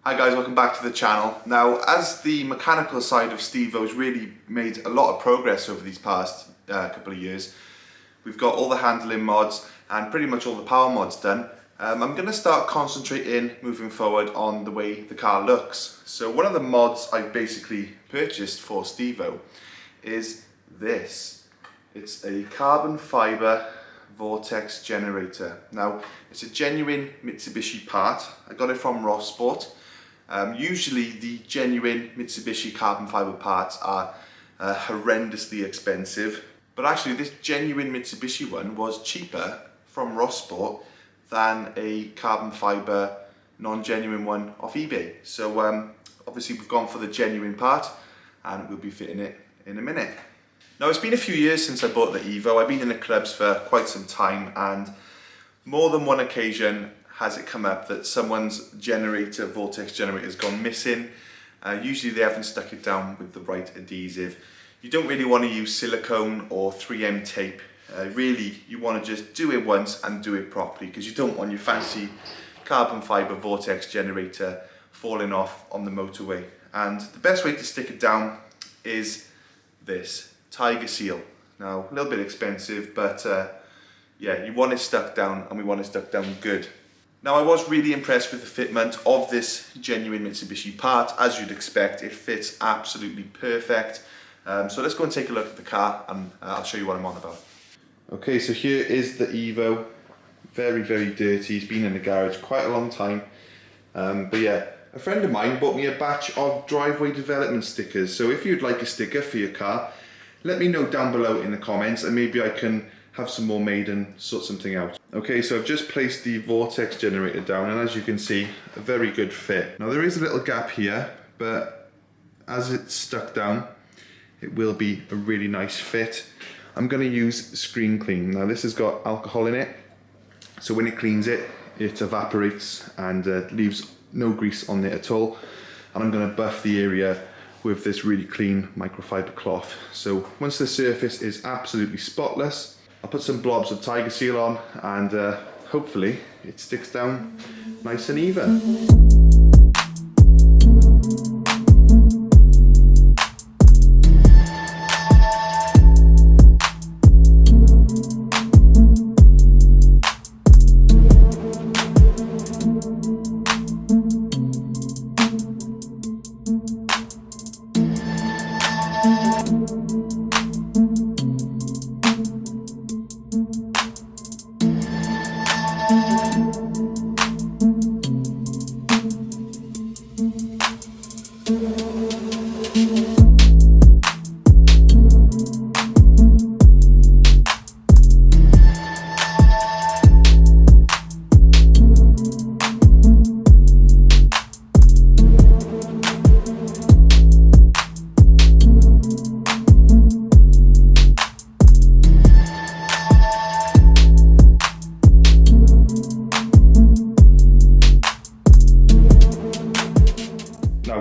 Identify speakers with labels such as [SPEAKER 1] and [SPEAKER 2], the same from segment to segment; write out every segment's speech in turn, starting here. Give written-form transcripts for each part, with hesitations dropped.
[SPEAKER 1] Hi guys, welcome back to the channel. Now, as the mechanical side of Stevo's really made a lot of progress over these past couple of years, we've got all the handling mods and pretty much all the power mods done. I'm going to start concentrating moving forward on the way the car looks. So one of the mods I've basically purchased for Stevo is this. It's a carbon fibre Vortex generator. Now, it's a genuine Mitsubishi part. I got it from Ross Sport. Usually the genuine Mitsubishi carbon fibre parts are horrendously expensive, but actually this genuine Mitsubishi one was cheaper from Ross Sport than a carbon fibre non-genuine one off eBay. So obviously we've gone for the genuine part and we'll be fitting it in a minute. Now, it's been a few years since I bought the Evo. I've been in the clubs for quite some time, and more than one occasion has it come up that someone's Vortex generator has gone missing. Usually they haven't stuck it down with the right adhesive. You don't really want to use silicone or 3M tape. Really, you want to just do it once and do it properly, because you don't want your fancy carbon fibre Vortex generator falling off on the motorway. And the best way to stick it down is this Tiger Seal. Now, a little bit expensive, but yeah, you want it stuck down, and we want it stuck down good. Now, I was really impressed with the fitment of this genuine Mitsubishi part. As you'd expect, it fits absolutely perfect. So let's go and take a look at the car, and I'll show you what I'm on about. Okay, so here is the Evo. Very, very dirty. It's been in the garage quite a long time. But yeah, a friend of mine bought me a batch of driveway development stickers. So if you'd like a sticker for your car, let me know down below in the comments, and maybe I can have some more made and sort something out. Okay, so I've just placed the Vortex generator down, and as you can see, a very good fit. Now, there is a little gap here, but as it's stuck down, it will be a really nice fit. I'm going to use Screen Clean. Now, this has got alcohol in it, so when it cleans it, it evaporates and leaves no grease on it at all. And I'm going to buff the area with this really clean microfiber cloth. So once the surface is absolutely spotless, I'll put some blobs of Tiger Seal on, and hopefully it sticks down nice and even.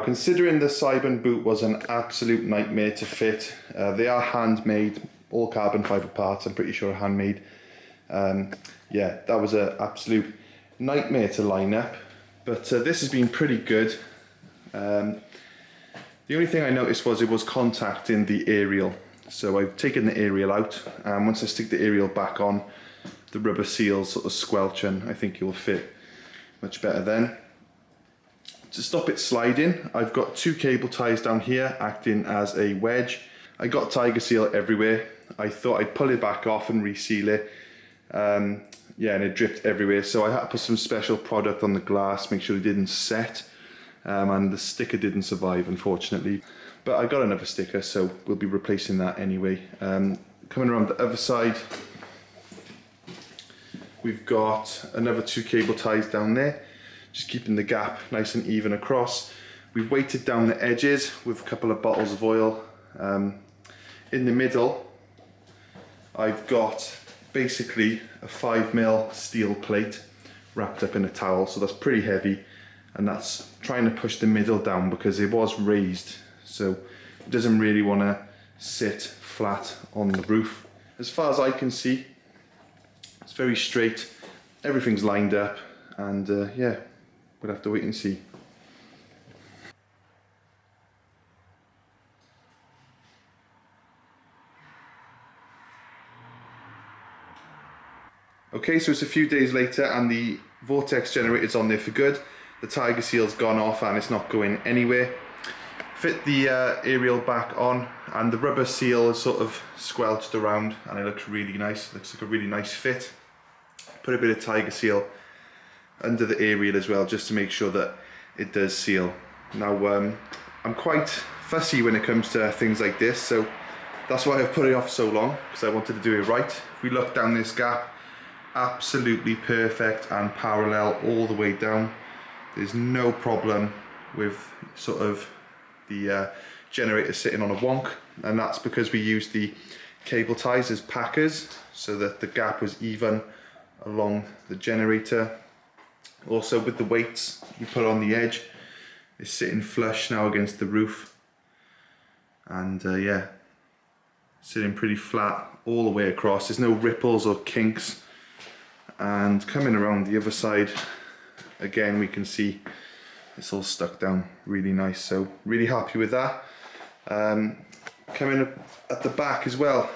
[SPEAKER 1] Considering the Cybern boot was an absolute nightmare to fit, they are handmade, all carbon fibre parts, I'm pretty sure are handmade. Yeah, that was an absolute nightmare to line up, but this has been pretty good. The only thing I noticed was it was contacting the aerial, so I've taken the aerial out, and once I stick the aerial back on, the rubber seals sort of squelch, and I think it will fit much better then. To stop it sliding, I've got two cable ties down here acting as a wedge. I got Tiger Seal everywhere. I thought I'd pull it back off and reseal it. Yeah, and it dripped everywhere. So I had to put some special product on the glass, make sure it didn't set. And the sticker didn't survive, unfortunately. But I got another sticker, so we'll be replacing that anyway. Coming around the other side, we've got another two cable ties down there, just keeping the gap nice and even across. We've weighted down the edges with a couple of bottles of oil. In the middle, I've got basically a 5mm steel plate wrapped up in a towel, so that's pretty heavy, and that's trying to push the middle down because it was raised, so it doesn't really want to sit flat on the roof. As far as I can see, it's very straight everything's lined up, and yeah, we'll have to wait and see. Okay, so it's a few days later and the Vortex generator's on there for good. The Tiger Seal's gone off and it's not going anywhere. Fit the aerial back on, and the rubber seal is sort of squelched around and it looks really nice. It looks like a really nice fit. Put a bit of Tiger Seal under the aerial as well, just to make sure that it does seal. Now I'm quite fussy when it comes to things like this, so that's why I've put it off so long, because I wanted to do it right. If we look down this gap, absolutely perfect and parallel all the way down. There's no problem with sort of the generator sitting on a wonk, and that's because we used the cable ties as packers so that the gap was even along the generator. Also with the weights we put on the edge, it's sitting flush now against the roof, and yeah, sitting pretty flat all the way across. There's no ripples or kinks. And coming around the other side, again we can see it's all stuck down really nice, so really happy with that. Coming up at the back as well,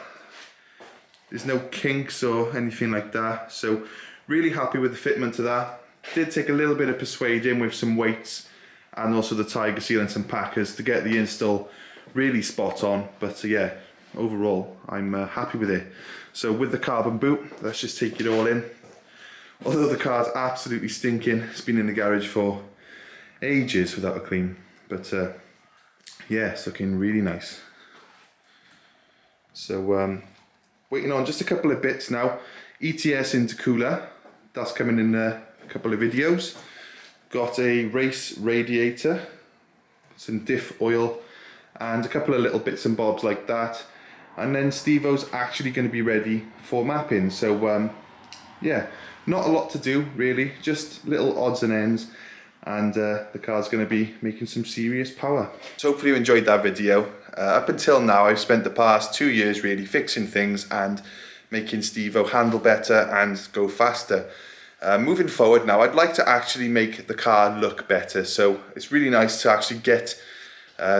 [SPEAKER 1] there's no kinks or anything like that, so really happy with the fitment of that. Did take a little bit of persuading with some weights and also the Tiger Seal and some packers to get the install really spot on, but yeah, overall I'm happy with it. So with the carbon boot, let's just take it all in. Although the car's absolutely stinking, it's been in the garage for ages without a clean, but yeah, it's looking really nice. So waiting on just a couple of bits now. ETS intercooler, that's coming in a couple of videos. Got a race radiator, some diff oil, and a couple of little bits and bobs like that. And then Steve-O's actually going to be ready for mapping, so yeah, not a lot to do really, just little odds and ends, and the car's going to be making some serious power. So hopefully you enjoyed that video. Up until now I've spent the past 2 years really fixing things and making Steve-O handle better and go faster. Moving forward now, I'd like to actually make the car look better, so it's really nice to actually get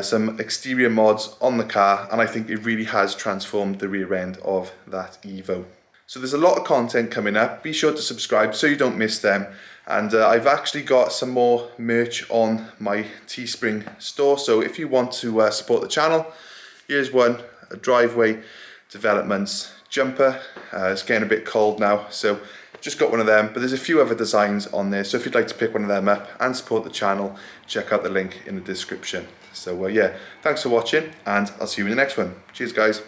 [SPEAKER 1] some exterior mods on the car, and I think it really has transformed the rear end of that Evo. So there's a lot of content coming up. Be sure to subscribe so you don't miss them. And I've actually got some more merch on my Teespring store. So if you want to support the channel, here's one, a driveway developments jumper. It's getting a bit cold now, so just got one of them, but there's a few other designs on there. So if you'd like to pick one of them up and support the channel, check out the link in the description. So yeah, thanks for watching, and I'll see you in the next one. Cheers guys.